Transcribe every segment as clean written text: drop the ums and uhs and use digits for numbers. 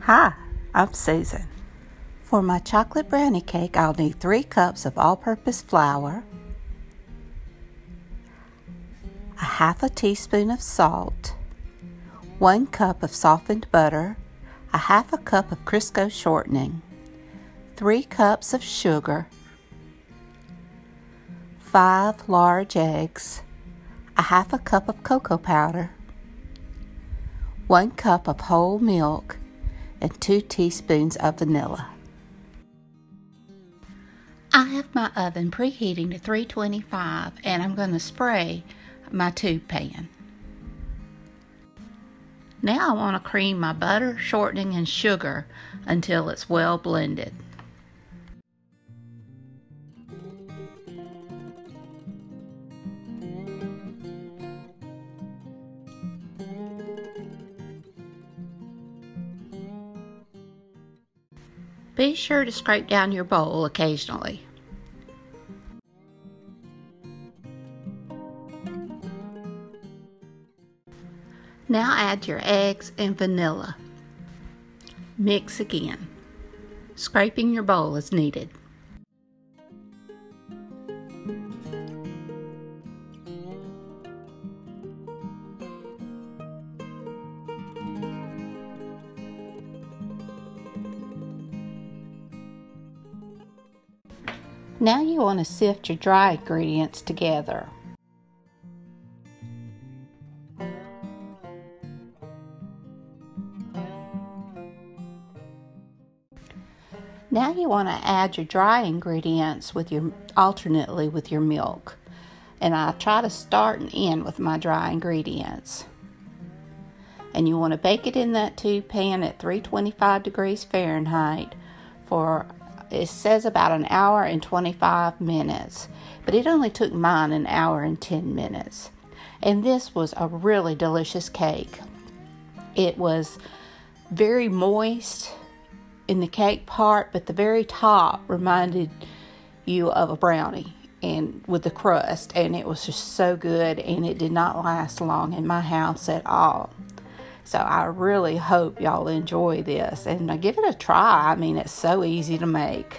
Hi, I'm Susan. For my chocolate brownie cake, I'll need 3 cups of all-purpose flour, a half a teaspoon of salt, 1 cup of softened butter, a half a cup of Crisco shortening, 3 cups of sugar, 5 large eggs, a half a cup of cocoa powder, 1 cup of whole milk, and 2 teaspoons of vanilla. I have my oven preheating to 325 and I'm going to spray my tube pan. Now I want to cream my butter, shortening, and sugar until it's well blended. Be sure to scrape down your bowl occasionally. Now add your eggs and vanilla. Mix again. Scraping your bowl is needed. Now you want to sift your dry ingredients together. Now you want to add your dry ingredients alternately with your milk. And I try to start and end with my dry ingredients. And you want to bake it in that tube pan at 325 degrees Fahrenheit for, it says, about an hour and 25 minutes. But it only took mine an hour and 10 minutes. And this was a really delicious cake. It was very moist in the cake part, but the very top reminded you of a brownie and with the crust, and it was just so good, and it did not last long in my house at all. So I really hope y'all enjoy this and give it a try. I mean, it's so easy to make.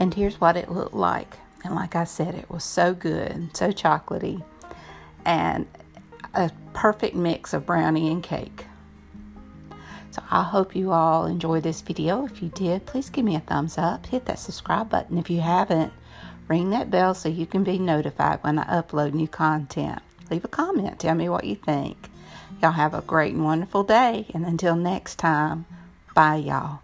And here's what it looked like. And like I said, it was so good, so chocolatey, and a perfect mix of brownie and cake. So I hope you all enjoyed this video. If you did, please give me a thumbs up. Hit that subscribe button if you haven't. Ring that bell so you can be notified when I upload new content. Leave a comment. Tell me what you think. Y'all have a great and wonderful day. And until next time, bye y'all.